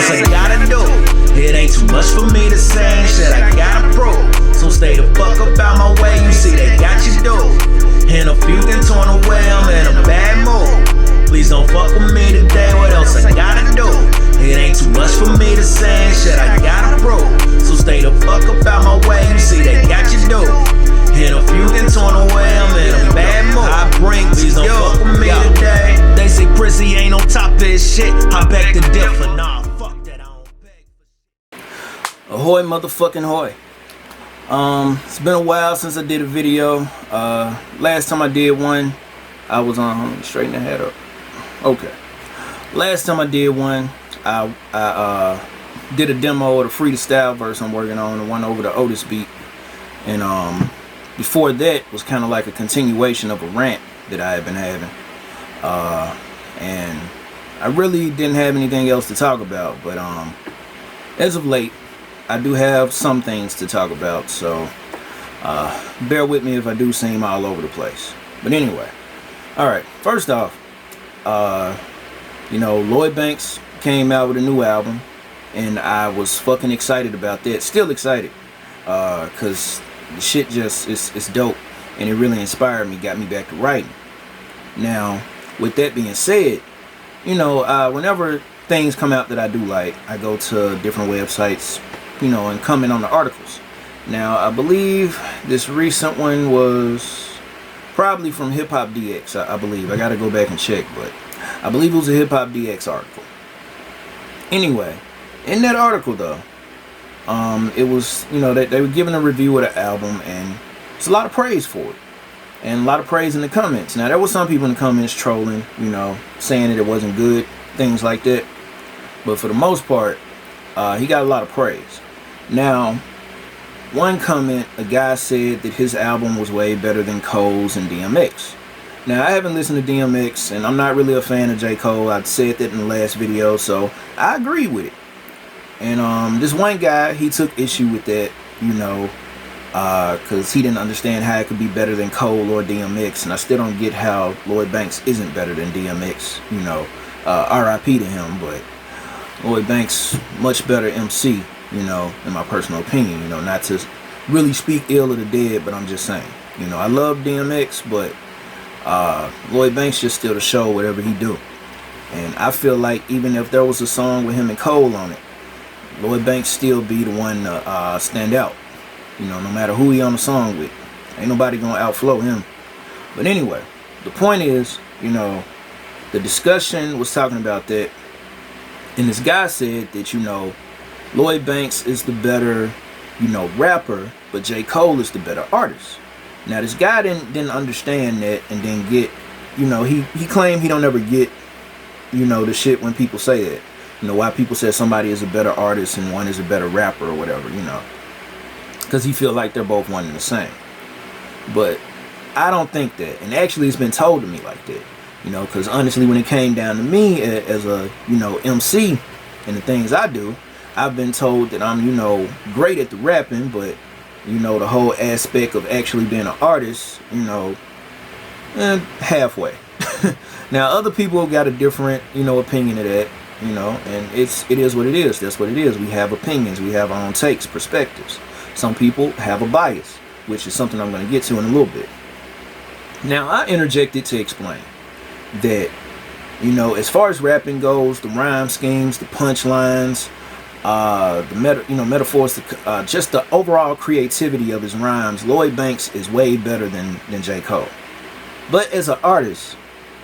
else I gotta do? It ain't too much for me to say, and shit I gotta prove. So stay the fuck up out my way, you see they got you dude. And a few then torn away, I'm in a bad mood. Please don't fuck with me today, what else I gotta do? It ain't too much for me to say, and shit I gotta prove. So stay the fuck up out my way, you see they got you dude. And a few then torn away, I'm in a bad mood. I bring, please don't fuck with me today. They say Prissy ain't on top of his shit, I beg to differ, nah, fuck that, I don't beg for shit. Ahoy motherfucking hoy. It's been a while since I did a video. Last time I did one, I was on, let me straighten the head up. Okay. Last time I did one, I did a demo of the Free to Style verse I'm working on, the one over the Otis beat. And before that was kind of like a continuation of a rant that I had been having. And I really didn't have anything else to talk about, but as of late, I do have some things to talk about, so bear with me if I do seem all over the place. But anyway, alright, first off, you know, Lloyd Banks came out with a new album, and I was fucking excited about that. Still excited, because the shit just, it's dope, and it really inspired me, got me back to writing. Now, with that being said, you know, whenever things come out that I do like, I go to different websites, you know, and comment on the articles. Now, I believe this recent one was probably from Hip Hop DX, I believe. I gotta go back and check, but I believe it was a Hip Hop DX article. Anyway, in that article though, it was, you know, they were giving a review of the album, and it's a lot of praise for it. And a lot of praise in the comments. Now, there was some people in the comments trolling, you know, saying that it wasn't good, things like that. But for the most part, he got a lot of praise. Now, one comment, a guy said that his album was way better than Cole's and DMX. Now, I haven't listened to DMX, and I'm not really a fan of J. Cole. I said that in the last video, so I agree with it. And this one guy, he took issue with that, you know, because he didn't understand how it could be better than Cole or DMX, and I still don't get how Lloyd Banks isn't better than DMX, you know. R.I.P. to him, but Lloyd Banks, much better MC, you know, in my personal opinion, you know, not to really speak ill of the dead, but I'm just saying, you know, I love DMX, but Lloyd Banks just still to show whatever he do. And I feel like even if there was a song with him and Cole on it, Lloyd Banks still be the one to stand out, you know, no matter who he on the song with. Ain't nobody gonna outflow him. But anyway, the point is, you know, the discussion was talking about that, and this guy said that, you know, Lloyd Banks is the better, you know, rapper, but J. Cole is the better artist. Now, this guy didn't understand that, and then get, you know, he claimed he don't ever get, you know, the shit when people say that. You know, why people say somebody is a better artist and one is a better rapper or whatever, you know. Because he feel like they're both one and the same. But I don't think that. And actually, it's been told to me like that. You know, because honestly, when it came down to me as a, you know, MC and the things I do, I've been told that I'm, you know, great at the rapping, but, you know, the whole aspect of actually being an artist, you know, halfway. Now, other people got a different, you know, opinion of that, you know, and it is what it is. That's what it is. We have opinions. We have our own takes, perspectives. Some people have a bias, which is something I'm going to get to in a little bit. Now, I interjected to explain that, you know, as far as rapping goes, the rhyme schemes, the punchlines, the metaphors, just the overall creativity of his rhymes, Lloyd Banks is way better than J. Cole. But as an artist,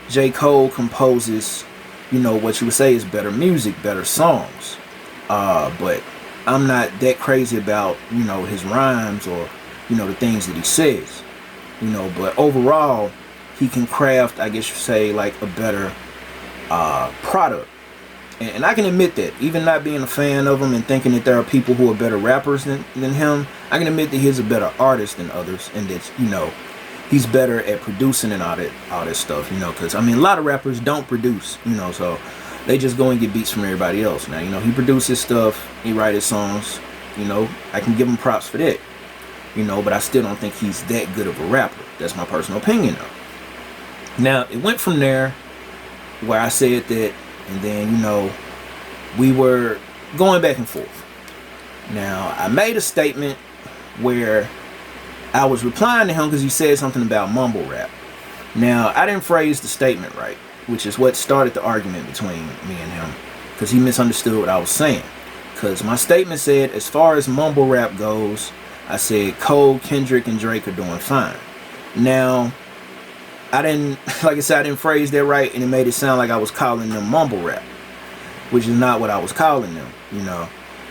J. Cole composes, you know, what you would say is better music, better songs. But I'm not that crazy about, you know, his rhymes or, you know, the things that he says, you know. But overall, he can craft, I guess you say, like a better product. And I can admit that, even not being a fan of him and thinking that there are people who are better rappers than him, I can admit that he's a better artist than others, and that, you know, he's better at producing and all that stuff, you know, because, I mean, a lot of rappers don't produce, you know, so they just go and get beats from everybody else. Now, you know, he produces stuff, he writes his songs, you know, I can give him props for that, you know, but I still don't think he's that good of a rapper. That's my personal opinion, though. Now, it went from there where I said that, and then, you know, we were going back and forth. Now, I made a statement where I was replying to him because he said something about mumble rap. Now, I didn't phrase the statement right, which is what started the argument between me and him, because he misunderstood what I was saying. Because my statement said, as far as mumble rap goes, I said Cole, Kendrick, and Drake are doing fine. Now, I didn't phrase that right, and it made it sound like I was calling them mumble rap, which is not what I was calling them, you know.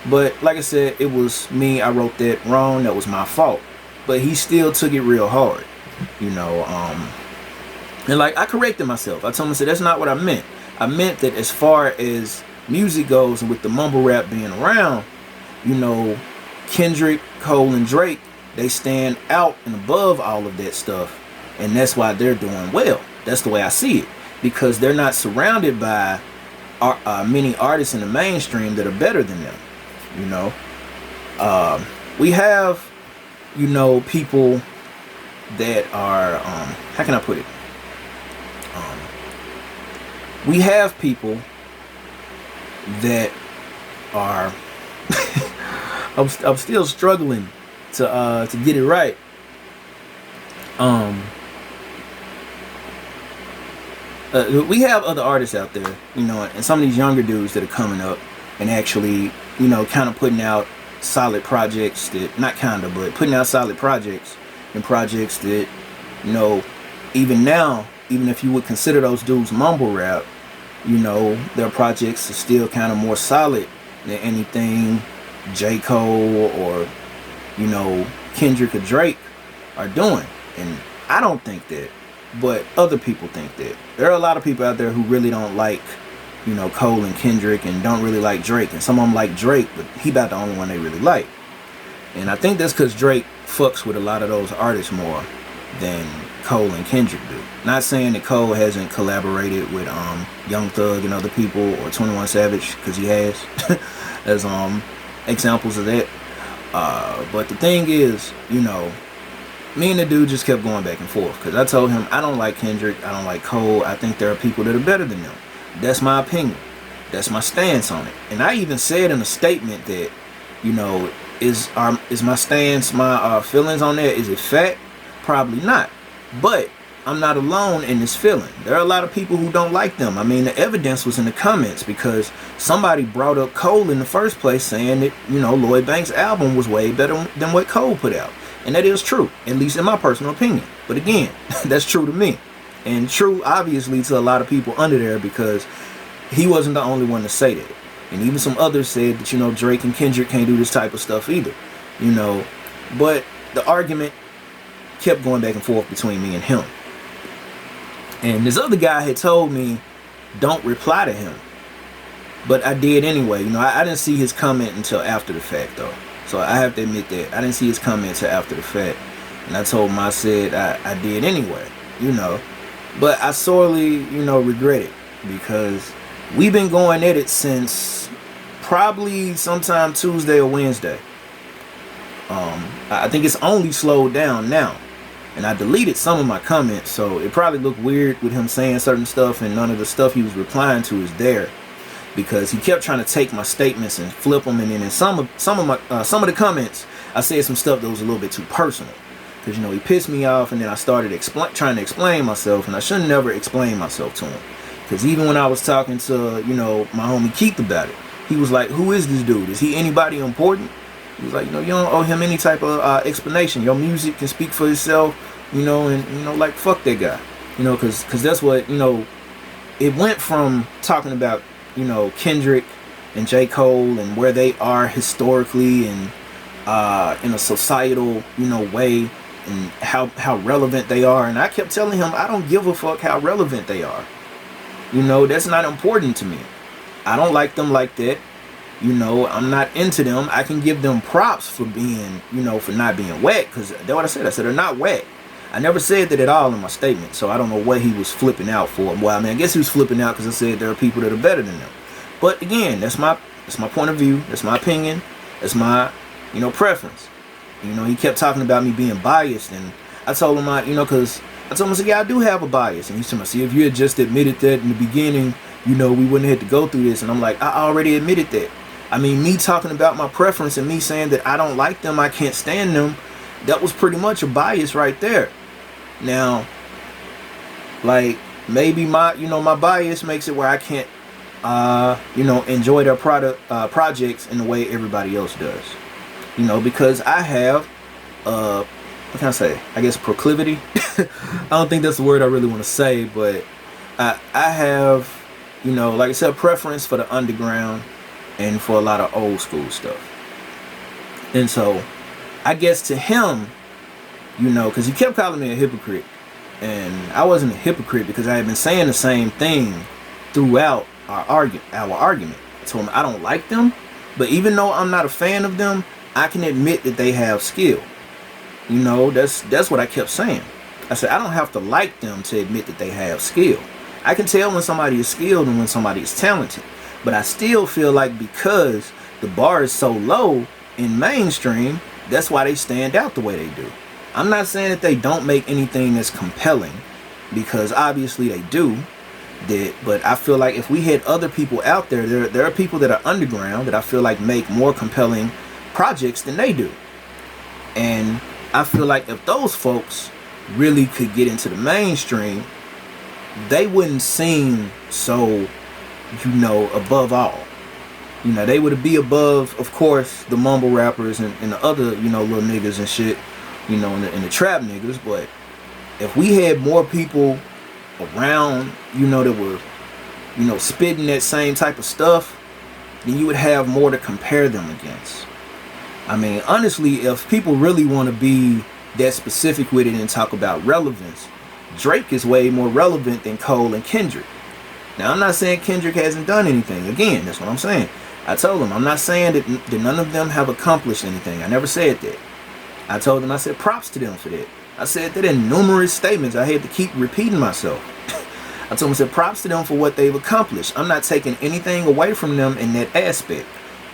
But like I said, it was me. I wrote that wrong. That was my fault. But he still took it real hard, you know. And like, I corrected myself. I told him, I said, that's not what I meant. I meant that as far as music goes, and with the mumble rap being around, you know, Kendrick, Cole, and Drake, they stand out and above all of that stuff. And that's why they're doing well. That's the way I see it. Because they're not surrounded by many artists in the mainstream that are better than them. You know, we have, you know, people that are, how can I put it? We have people that are, I'm still struggling to get it right. We have other artists out there, you know, and some of these younger dudes that are coming up and actually, you know, kind of putting out solid projects that, not kind of, but putting out solid projects and projects that, you know, even now, even if you would consider those dudes mumble rap, you know, their projects are still kind of more solid than anything J. Cole or, you know, Kendrick or Drake are doing. And I don't think that, but other people think that. There are a lot of people out there who really don't like, you know, Cole and Kendrick, and don't really like Drake. And some of them like Drake, but he about the only one they really like. And I think that's because Drake fucks with a lot of those artists more than Cole and Kendrick do. Not saying that Cole hasn't collaborated with Young Thug and other people, or 21 Savage, because he has. As examples of that. But the thing is, you know, me and the dude just kept going back and forth, because I told him I don't like Kendrick, I don't like Cole, I think there are people that are better than them. That's my opinion. That's my stance on it. And I even said in a statement that, you know, is my stance, my feelings on that, is it fact? Probably not. But I'm not alone in this feeling. There are a lot of people who don't like them. I mean, the evidence was in the comments, because somebody brought up Cole in the first place, saying that, you know, Lloyd Banks' album was way better than what Cole put out. And that is true, at least in my personal opinion. But again, that's true to me. And true, obviously, to a lot of people under there, because he wasn't the only one to say that. And even some others said that, you know, Drake and Kendrick can't do this type of stuff either. You know, but the argument kept going back and forth between me and him. And this other guy had told me, don't reply to him. But I did anyway. You know, I didn't see his comment until after the fact, though. So I have to admit that. I didn't see his comment until after the fact. And I told him, I said, I did anyway, you know. But I sorely, you know, regret it, because we've been going at it since probably sometime Tuesday or Wednesday. I think it's only slowed down now. And I deleted some of my comments, so it probably looked weird with him saying certain stuff, and none of the stuff he was replying to is there, because he kept trying to take my statements and flip them. And then in some of the comments, I said some stuff that was a little bit too personal, because, you know, he pissed me off, and then I started trying to explain myself, and I should never explain myself to him, because even when I was talking to, you know, my homie Keith about it, he was like, "Who is this dude? Is he anybody important?" He was like, "You know, you don't owe him any type of explanation. Your music can speak for itself, you know, and, you know, like, fuck that guy." You know, because that's what, you know, it went from talking about, you know, Kendrick and J. Cole and where they are historically and in a societal, you know, way, and how relevant they are. And I kept telling him, I don't give a fuck how relevant they are. You know, that's not important to me. I don't like them like that. You know, I'm not into them. I can give them props for being, you know, for not being whack, because that's what I said. I said they're not whack. I never said that at all in my statement, so I don't know what he was flipping out for. Well, I mean, I guess he was flipping out because I said there are people that are better than them. But again, that's my point of view. That's my opinion. That's my, you know, preference. You know, he kept talking about me being biased, and I told him, because I told him, I said, yeah, I do have a bias. And he said, see, if you had just admitted that in the beginning, we wouldn't have to go through this. And I'm like, I already admitted that. I mean, me talking about my preference and me saying that I don't like them, I can't stand them, that was pretty much a bias right there. Now, like, maybe my bias makes it where I can't, enjoy their projects in the way everybody else does. Because I have, what can I say? I guess proclivity. I don't think that's the word I really want to say, but I have, like I said, preference for the underground and for a lot of old school stuff. And so, I guess to him, because he kept calling me a hypocrite, and I wasn't a hypocrite because I had been saying the same thing throughout our argument. I told him I don't like them, but even though I'm not a fan of them, I can admit that they have skill. That's what I kept saying. I said I don't have to like them to admit that they have skill. I can tell when somebody is skilled and when somebody is talented. But I still feel like because the bar is so low in mainstream, that's why they stand out the way they do. I'm not saying that they don't make anything that's compelling, because obviously they do. But I feel like if we had other people out there are people that are underground that I feel like make more compelling projects than they do. And I feel like if those folks really could get into the mainstream, they wouldn't seem so, above all. They would be above, of course, the mumble rappers and the other, little niggas and shit, in the trap niggas. But if we had more people around, that were, spitting that same type of stuff, then you would have more to compare them against. I mean, honestly, if people really want to be that specific with it and talk about relevance, Drake is way more relevant than Cole and Kendrick. Now, I'm not saying Kendrick hasn't done anything. Again, that's what I'm saying. I told him, I'm not saying that none of them have accomplished anything. I never said that. I told them, I said props to them for that. I said that in numerous statements. I had to keep repeating myself. I told them, I said props to them for what they've accomplished. I'm not taking anything away from them in that aspect.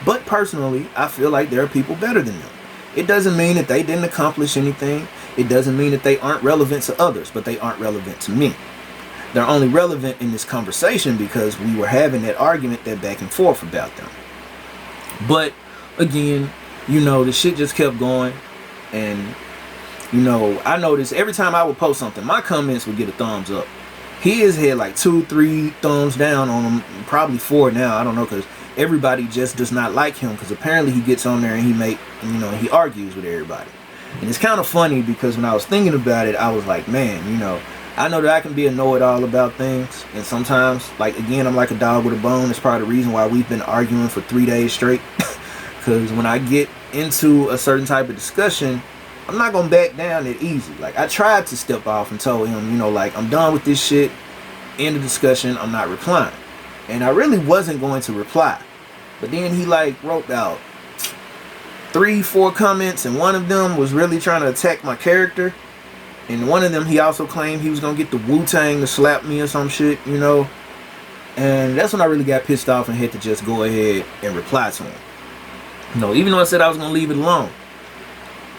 But personally, I feel like there are people better than them. It doesn't mean that they didn't accomplish anything. It doesn't mean that they aren't relevant to others, but they aren't relevant to me. They're only relevant in this conversation because we were having that argument, that back and forth about them. But again, the shit just kept going. And, I noticed every time I would post something, my comments would get a thumbs up. His had like 2-3 thumbs down on him, probably 4 now. I don't know, because everybody just does not like him, because apparently he gets on there and he argues with everybody. And it's kind of funny because when I was thinking about it, I was like, man, I know that I can be a know-it-all about things, and sometimes, like, again, I'm like a dog with a bone. That's part of the reason why we've been arguing for 3 days straight, because when I get into a certain type of discussion, I'm not gonna back down that easy. Like, I tried to step off and told him, like, I'm done with this shit, end of discussion, I'm not replying. And I really wasn't going to reply, but then he like wrote out 3-4 comments, and one of them was really trying to attack my character. And one of them, he also claimed he was gonna get the Wu-Tang to slap me or some shit, And that's when I really got pissed off and had to just go ahead and reply to him. Even though I said I was gonna leave it alone.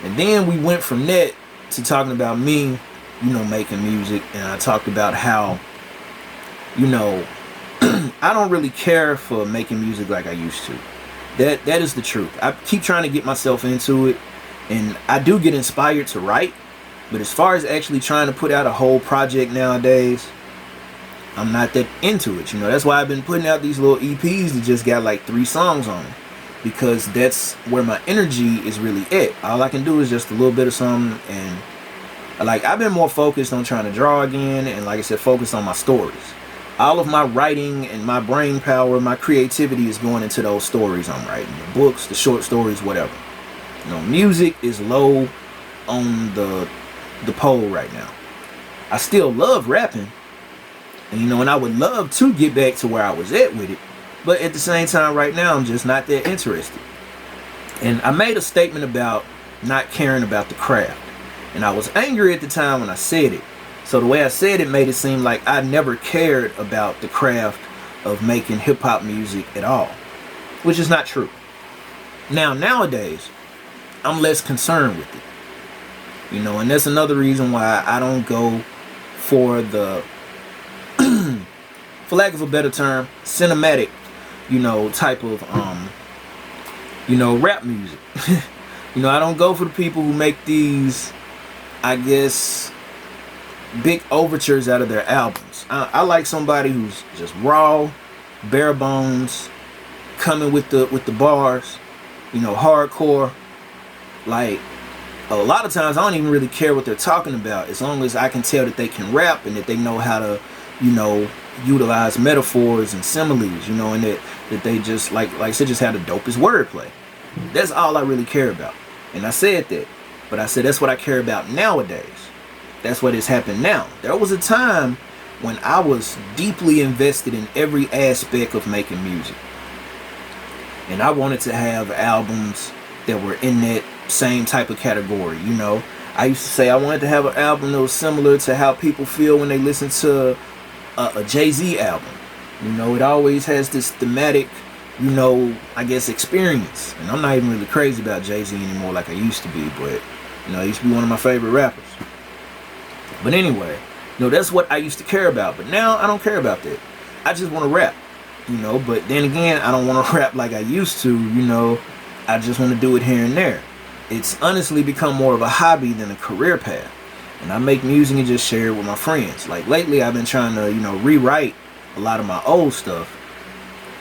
And then we went from that to talking about me, making music. And I talked about how, I don't really care for making music like I used to. That is the truth. I keep trying to get myself into it, and I do get inspired to write. But as far as actually trying to put out a whole project nowadays, I'm not that into it. That's why I've been putting out these little EPs that just got like 3 songs on them, because that's where my energy is really at. All I can do is just a little bit of something, and like, I've been more focused on trying to draw again, and like I said, focused on my stories. All of my writing and my brain power, my creativity is going into those stories I'm writing. The books, the short stories, whatever. Music is low on the pole right now. I still love rapping, and and I would love to get back to where I was at with it, but at the same time right now I'm just not that interested. And I made a statement about not caring about the craft, and I was angry at the time when I said it. So the way I said it made it seem like I never cared about the craft of making hip-hop music at all, which is not true. Nowadays I'm less concerned with it. And that's another reason why I don't go for the for lack of a better term, cinematic, type of, rap music. I don't go for the people who make these, I guess, big overtures out of their albums. I like somebody who's just raw, bare bones, coming with the bars, hardcore. Like, a lot of times I don't even really care what they're talking about, as long as I can tell that they can rap and that they know how to, utilize metaphors and similes, and that they just, like I said, just have the dopest wordplay. That's all I really care about. And I said that, but I said that's what I care about nowadays. That's what has happened now. There was a time when I was deeply invested in every aspect of making music, and I wanted to have albums that were in that same type of category. I used to say I wanted to have an album that was similar to how people feel when they listen to a Jay-Z album. It always has this thematic, I guess, experience. And I'm not even really crazy about Jay-Z anymore like I used to be, but he used to be one of my favorite rappers. But anyway, that's what I used to care about. But now I don't care about that. I just want to rap, but then again, I don't want to rap like I used to, I just want to do it here and there. It's honestly become more of a hobby than a career path. And I make music and just share it with my friends. Like lately I've been trying to, rewrite a lot of my old stuff.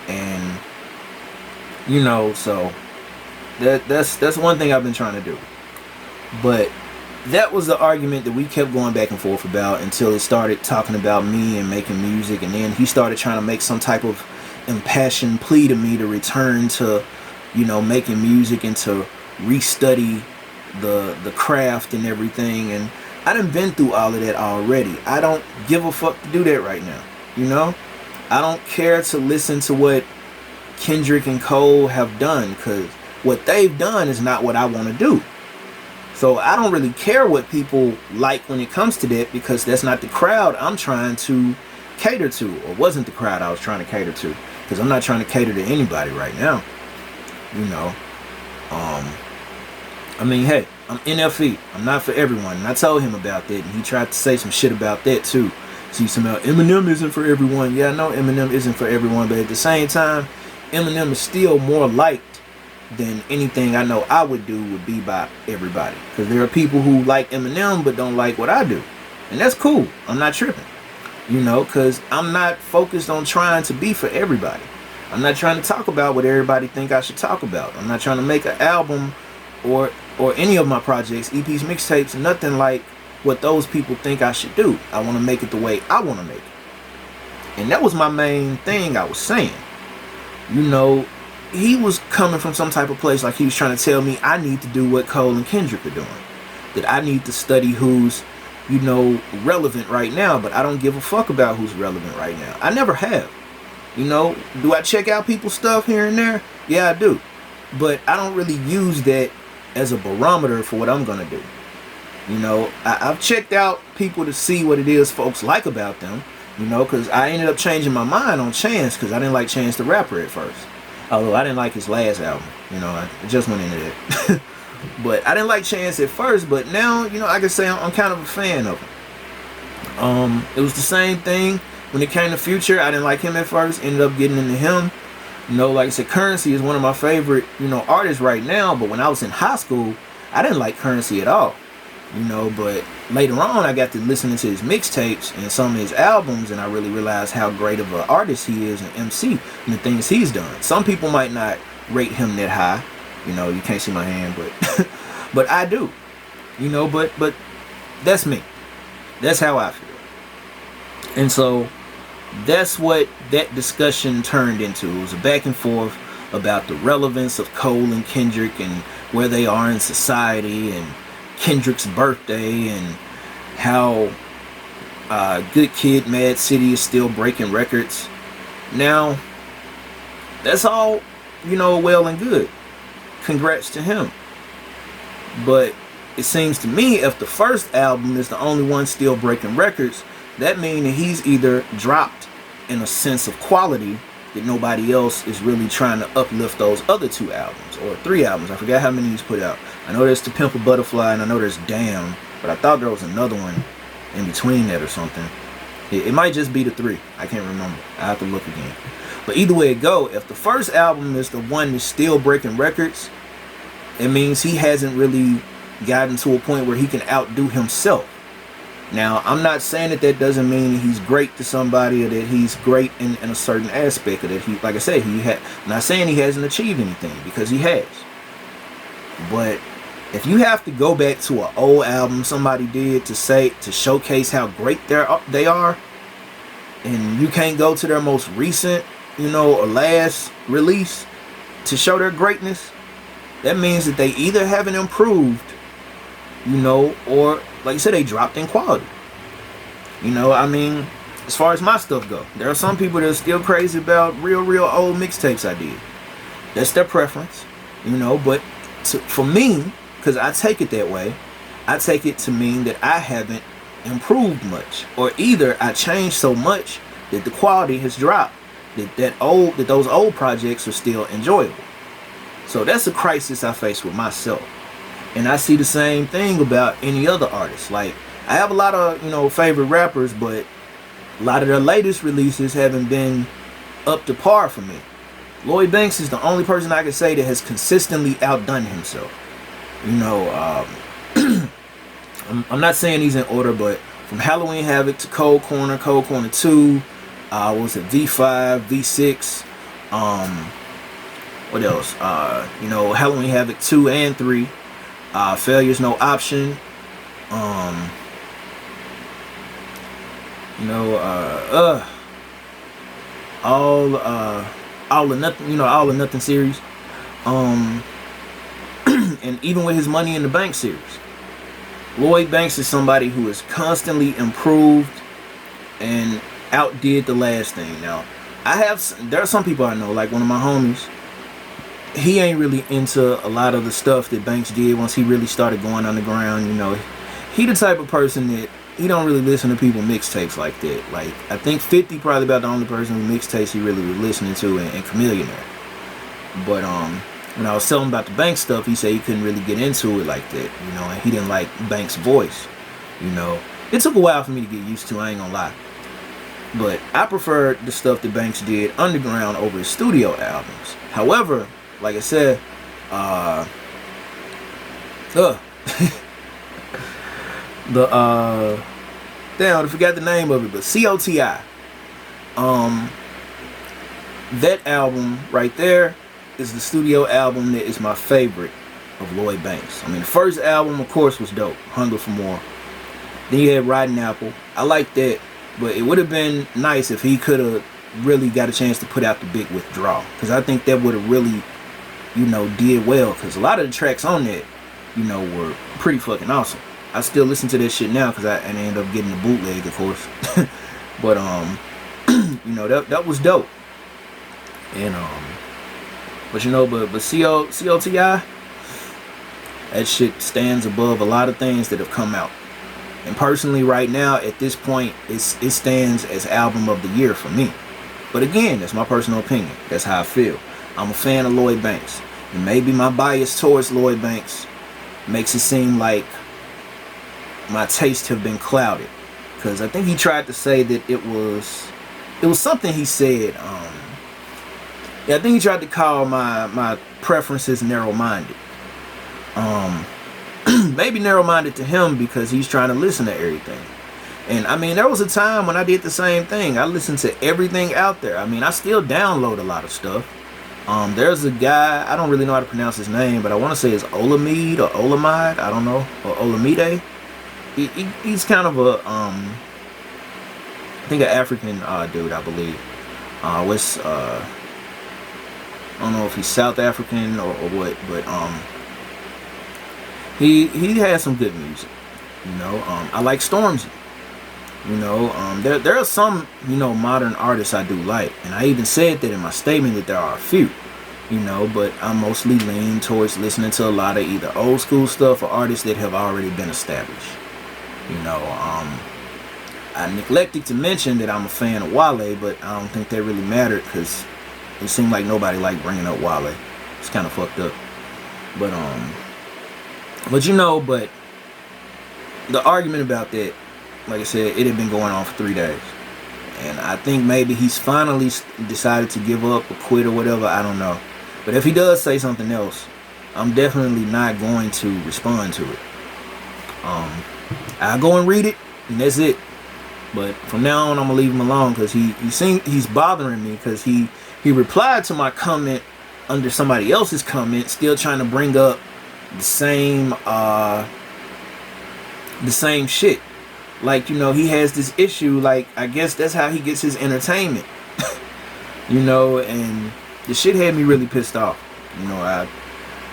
And, so that's one thing I've been trying to do. But that was the argument that we kept going back and forth about until it started talking about me and making music. And then he started trying to make some type of impassioned plea to me to return to, making music and to restudy the craft and everything. And I done been through all of that already. I don't give a fuck to do that right now. I don't care to listen to what Kendrick and Cole have done, because what they've done is not what I want to do. So I don't really care what people like when it comes to that, because that's not the crowd I'm trying to cater to, or wasn't the crowd I was trying to cater to, because I'm not trying to cater to anybody right now. Hey, I'm NFE. I'm not for everyone. And I told him about that, and he tried to say some shit about that too. See, somehow Eminem isn't for everyone. Yeah, I know Eminem isn't for everyone, but at the same time, Eminem is still more liked than anything I know I would do would be by everybody. Because there are people who like Eminem but don't like what I do. And that's cool. I'm not tripping. Because I'm not focused on trying to be for everybody. I'm not trying to talk about what everybody think I should talk about. I'm not trying to make an album or any of my projects, EPs, mixtapes, nothing like what those people think I should do. I want to make it the way I want to make it. And that was my main thing I was saying. He was coming from some type of place like he was trying to tell me I need to do what Cole and Kendrick are doing. That I need to study who's, relevant right now, but I don't give a fuck about who's relevant right now. I never have. Do I check out people's stuff here and there? Yeah, I do. But I don't really use that as a barometer for what I'm going to do. I've checked out people to see what it is folks like about them, because I ended up changing my mind on Chance, because I didn't like Chance the Rapper at first. Although I didn't like his last album, I just went into that. But I didn't like Chance at first, but now, I can say I'm kind of a fan of him. It was the same thing when it came to Future. I didn't like him at first, ended up getting into him. Like I said, Currency is one of my favorite, artists right now, but when I was in high school, I didn't like Currency at all. But later on I got to listening to his mixtapes and some of his albums, and I really realized how great of an artist he is, and MC, and the things he's done. Some people might not rate him that high. You can't see my hand, but but I do. But that's me. That's how I feel. And so that's what that discussion turned into. It was a back and forth about the relevance of Cole and Kendrick and where they are in society, and Kendrick's birthday, and how Good Kid, Mad City is still breaking records. Now, that's all, well and good. Congrats to him. But it seems to me, if the first album is the only one still breaking records, that means that he's either dropped in a sense of quality that nobody else is really trying to uplift those other 2 albums, or 3 albums. I forgot how many he's put out. I know there's To Pimp a Butterfly, and I know there's Damn, but I thought there was another one in between that or something. It might just be the 3. I can't remember. I have to look again. But either way it go, if the first album is the one that's still breaking records, it means he hasn't really gotten to a point where he can outdo himself. Now, I'm not saying that doesn't mean he's great to somebody, or that he's great in a certain aspect, or that he, like I said, I'm not saying he hasn't achieved anything, because he has. But if you have to go back to an old album somebody did to showcase how great they are, and you can't go to their most recent, or last release to show their greatness, that means that they either haven't improved, or like I said, they dropped in quality. I mean, as far as my stuff go, there are some people that are still crazy about real old mixtapes I did. That's their preference, but for me, because I take it that way, I take it to mean that I haven't improved much, or either I changed so much that the quality has dropped, that those old projects are still enjoyable. So that's a crisis I face with myself. And I see the same thing about any other artist. Like, I have a lot of, favorite rappers, but a lot of their latest releases haven't been up to par for me. Lloyd Banks is the only person I can say that has consistently outdone himself. I'm not saying these in order, but from Halloween Havoc to Cold Corner 2, what was it, V5, V6, what else? Halloween Havoc 2 and 3. Failure's No Option. All or Nothing. All or Nothing series. And even with his Money in the Bank series, Lloyd Banks is somebody who has constantly improved and outdid the last thing. Now, there are some people I know, like one of my homies. He ain't really into a lot of the stuff that Banks did once he really started going underground. He the type of person that he don't really listen to people mixtapes like that. Like, I think 50 probably about the only person who mixtapes he really was listening to, and Chameleon. But when I was telling him about the Banks stuff, he said he couldn't really get into it like that, and he didn't like Banks' voice. It took a while for me to get used to, I ain't gonna lie. But I prefer the stuff that Banks did underground over his studio albums. However, like I said, damn, I forgot the name of it, but COTI. That album right there is the studio album that is my favorite of Lloyd Banks. I mean, the first album, of course, was dope, Hunger for More. Then you had Rotten Apple. I like that, but it would have been nice if he could have really got a chance to put out the Big Withdrawal, because I think that would have really, did well, because a lot of the tracks on that, were pretty fucking awesome. I still listen to that shit now, because I ended up getting the bootleg, of course. But that was dope. And but COTI, that shit stands above a lot of things that have come out. And personally, right now, at this point, it stands as album of the year for me. But again, that's my personal opinion. That's how I feel. I'm a fan of Lloyd Banks. And maybe my bias towards Lloyd Banks makes it seem like my tastes have been clouded. Because I think he tried to say that it was something he said. I think he tried to call my preferences narrow-minded. Maybe narrow-minded to him because he's trying to listen to everything. And I mean, there was a time when I did the same thing. I listened to everything out there. I mean, I still download a lot of stuff. There's a guy, I don't really know how to pronounce his name, but I want to say it's Olamide or Olamide, I don't know, or Olamide. He's kind of a, I think an African dude, I believe. I don't know if he's South African or what, but he has some good music. I like Stormzy. There are some, modern artists I do like, and I even said that in my statement that there are a few, but I mostly lean towards listening to a lot of either old school stuff or artists that have already been established. I neglected to mention that I'm a fan of Wale, but I don't think that really mattered because it seemed like nobody liked bringing up Wale. It's kind of fucked up. But the argument about that, like I said, it had been going on for 3 days. And I think maybe he's finally decided to give up or quit or whatever. I don't know. But if he does say something else, I'm definitely not going to respond to it. I'll go and read it, and that's it. But from now on, I'm gonna leave him alone, because he's bothering me, because he replied to my comment under somebody else's comment, still trying to bring up the same shit. Like, you know, he has this issue, like, I guess that's how he gets his entertainment. You know, and the shit had me really pissed off. You know,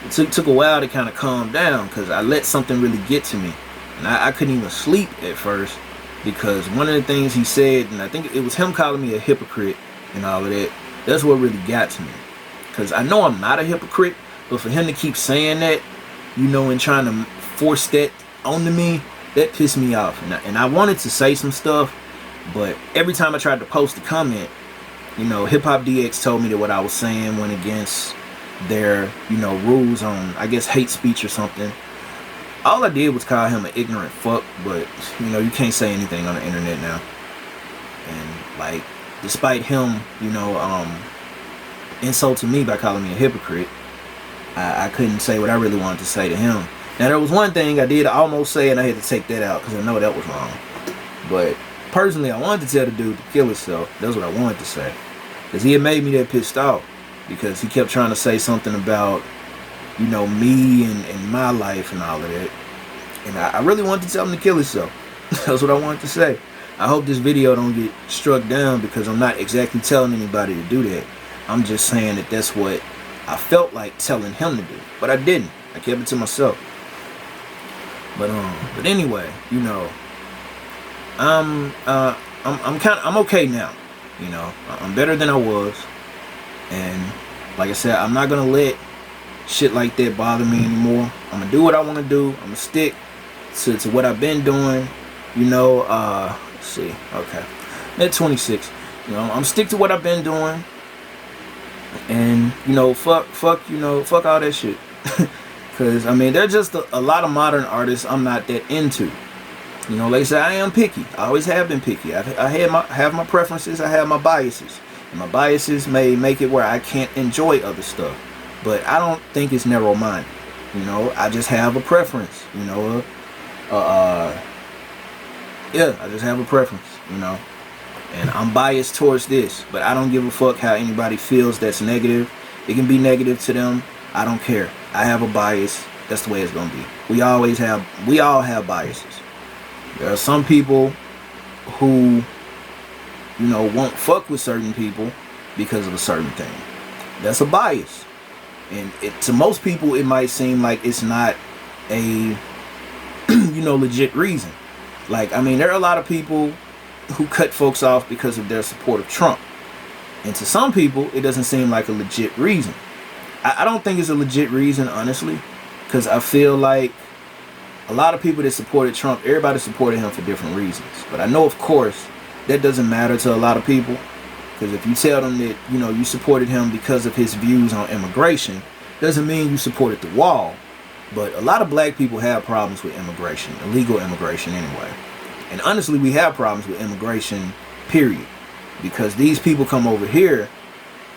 it took a while to kind of calm down, because I let something really get to me. And I couldn't even sleep at first, because one of the things he said, and I think it was him calling me a hypocrite and all of that, that's what really got to me. Because I know I'm not a hypocrite, but for him to keep saying that, you know, and trying to force that onto me, that pissed me off. And I wanted to say some stuff, but every time I tried to post a comment, you know, Hip Hop DX told me that what I was saying went against their, you know, rules on, I guess, hate speech or something. All I did was call him an ignorant fuck, but, you know, you can't say anything on the internet now. And, like, despite him, you know, insulting me by calling me a hypocrite, I couldn't say what I really wanted to say to him. Now, there was one thing I did almost say, and I had to take that out, because I know that was wrong. But, personally, I wanted to tell the dude to kill himself. That's what I wanted to say. Because he had made me that pissed off. Because he kept trying to say something about, you know, me and my life and all of that. And I really wanted to tell him to kill himself. That's what I wanted to say. I hope this video don't get struck down, because I'm not exactly telling anybody to do that. I'm just saying that that's what I felt like telling him to do. But I didn't. I kept it to myself. But anyway, you know, I'm okay now. You know, I'm better than I was. And like I said, I'm not gonna let shit like that bother me anymore. I'm gonna do what I want to do. I'm gonna stick to what I've been doing. You know, let's see. Okay, I'm at 26. You know, I'm stick to what I've been doing. And, you know, fuck all that shit. Because, I mean, there's just a lot of modern artists I'm not that into. You know, like I said, I am picky. I always have been picky. I have my preferences. I have my biases. And my biases may make it where I can't enjoy other stuff. But I don't think it's narrow-minded. You know, I just have a preference. You know, yeah, I just have a preference, you know. And I'm biased towards this. But I don't give a fuck how anybody feels that's negative. It can be negative to them. I don't care. I have a bias. That's the way it's gonna be. We all have biases. There are some people who, you know, won't fuck with certain people because of a certain thing. That's a bias. And to most people, it might seem like it's not a, you know, legit reason. Like, I mean, there are a lot of people who cut folks off because of their support of Trump. And to some people, it doesn't seem like a legit reason. I don't think it's a legit reason, honestly, because I feel like a lot of people that supported Trump, everybody supported him for different reasons. But I know, of course, that doesn't matter to a lot of people, because if you tell them that, you know, you supported him because of his views on immigration, doesn't mean you supported the wall. But a lot of black people have problems with immigration, illegal immigration anyway. And honestly, we have problems with immigration, period. Because these people come over here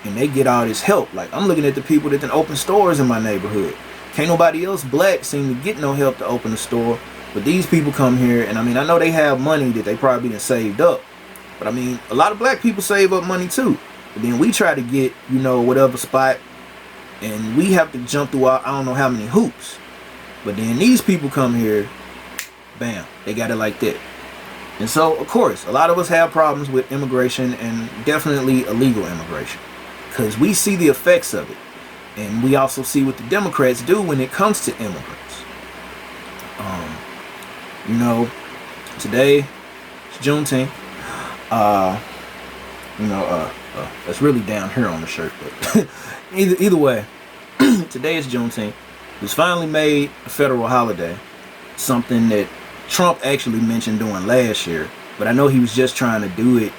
and they get all this help. Like, I'm looking at the people that can open stores in my neighborhood. Can't nobody else black seem to get no help to open a store. But these people come here, and I mean, I know they have money that they probably done saved up. But I mean, a lot of black people save up money too. But then we try to get, you know, whatever spot, and we have to jump through I don't know how many hoops. But then these people come here, bam, they got it like that. And so, of course, a lot of us have problems with immigration, and definitely illegal immigration, because we see the effects of it. And we also see what the Democrats do when it comes to immigrants. You know, today is Juneteenth. You know, that's really down here on the shirt, but either way, today is Juneteenth. It was finally made a federal holiday, something that Trump actually mentioned doing last year, but I know he was just trying to do it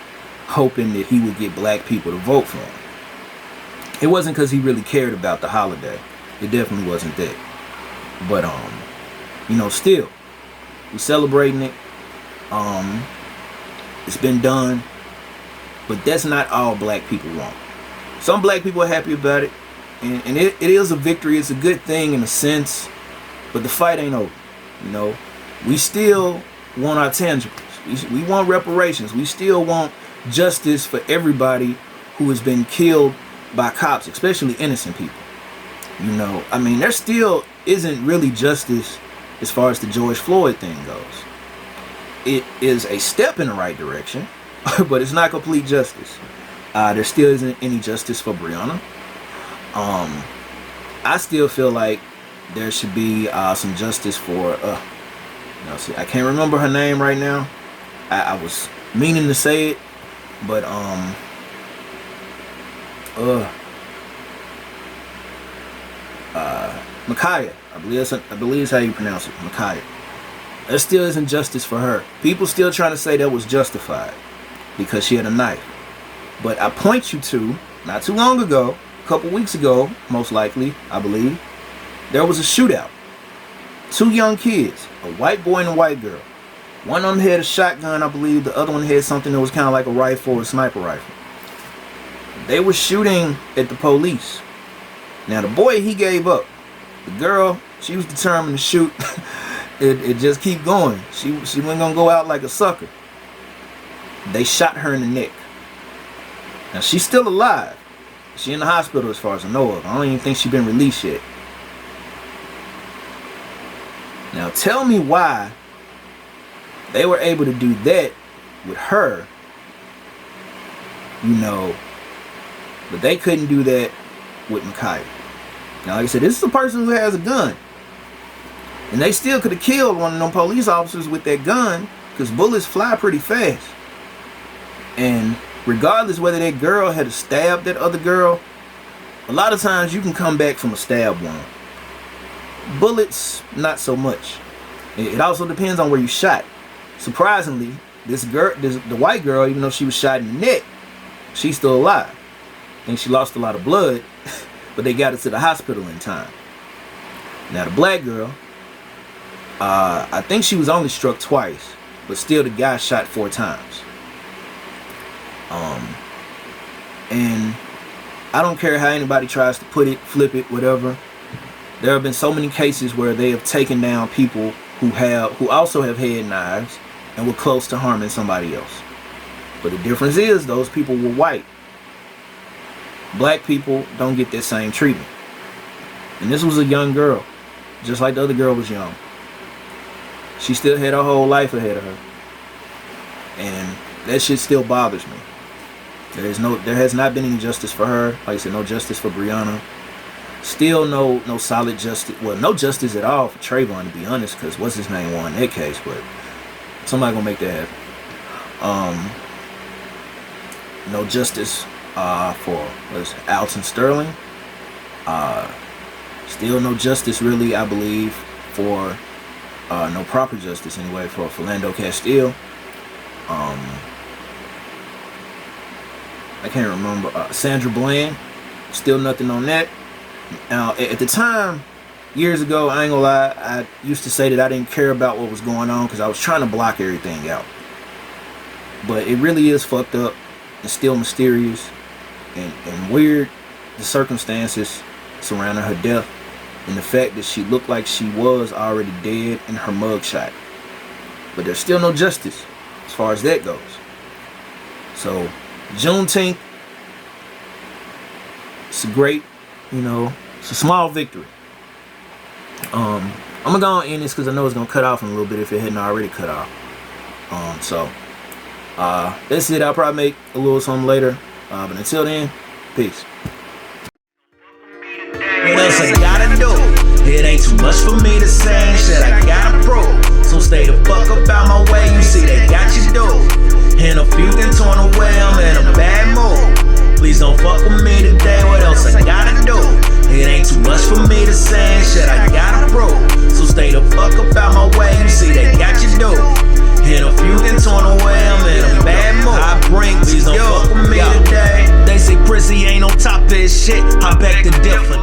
hoping that he would get black people to vote for him. It wasn't because he really cared about the holiday. It definitely wasn't that. But you know, still, we're celebrating it. It's been done. But that's not all black people want. Some black people are happy about it, and it is a victory. It's a good thing in a sense, but the fight ain't over. You know, we still want our tangibles. We want reparations. We still want justice for everybody who has been killed by cops, especially innocent people. You know, I mean, there still isn't really justice as far as the George Floyd thing goes. It is a step in the right direction, but it's not complete justice. There still isn't any justice for Breonna. I still feel like there should be some justice for see, I can't remember her name right now. I was meaning to say it, but Micaiah, I believe that's how you pronounce it, Micaiah. There still isn't justice for her. People still trying to say that was justified because she had a knife. But I point you to, not too long ago, a couple weeks ago, most likely, I believe, there was a shootout. 2 young kids, a white boy and a white girl. One of them had a shotgun, I believe. The other one had something that was kind of like a rifle or a sniper rifle. They were shooting at the police. Now, the boy, he gave up. The girl, she was determined to shoot. it just keep going. She wasn't going to go out like a sucker. They shot her in the neck. Now, she's still alive. She's in the hospital as far as I know of. I don't even think she's been released yet. Now, tell me why they were able to do that with her, you know, but they couldn't do that with Micaiah. Now, like I said, this is a person who has a gun. And they still could have killed one of them police officers with that gun because bullets fly pretty fast. And regardless whether that girl had stabbed that other girl, a lot of times you can come back from a stab wound. Bullets, not so much. It also depends on where you shot. Surprisingly, the white girl, even though she was shot in the neck, she's still alive. I think she lost a lot of blood, but they got her to the hospital in time. Now the black girl, I think she was only struck twice, but still the guy shot 4 times. And I don't care how anybody tries to put it, flip it, whatever. There have been so many cases where they have taken down people who also have had knives and were close to harming somebody else. But the difference is those people were white. Black people don't get that same treatment. And this was a young girl, just like the other girl was young. She still had her whole life ahead of her. And that shit still bothers me. There has not been any justice for her. Like I said, no justice for Breonna. Still no solid justice. Well, no justice at all for Trayvon, to be honest, because what's his name won that case, but somebody gonna make that happen. No justice for Alton Sterling. Still no justice really, I believe, for no proper justice anyway for Philando Castile. I can't remember. Sandra Bland, still nothing on that. Now, at the time, years ago, I ain't gonna lie, I used to say that I didn't care about what was going on because I was trying to block everything out. But it really is fucked up and still mysterious and weird, the circumstances surrounding her death and the fact that she looked like she was already dead in her mugshot. But there's still no justice as far as that goes. So, Juneteenth, it's a great, it's a small victory. I'm gonna go and end this because I know it's gonna cut off in a little bit if it hadn't already cut off. That's it. I'll probably make a little something later. But until then, peace. What else I gotta do? It ain't too much for me to say, shit I gotta prove. So stay the fuck up out my way, you see they got you do. And a few can torn away, I'm in a bad mood. Please don't fuck with me today, what else I gotta do? It ain't too much for me to say, shit I gotta prove. So stay the fuck up out my way, you see they got you do. And a few can torn away, I'm in a bad mood. I bring, please don't fuck with me today. They say prissy ain't on top of his shit, I beg to differ.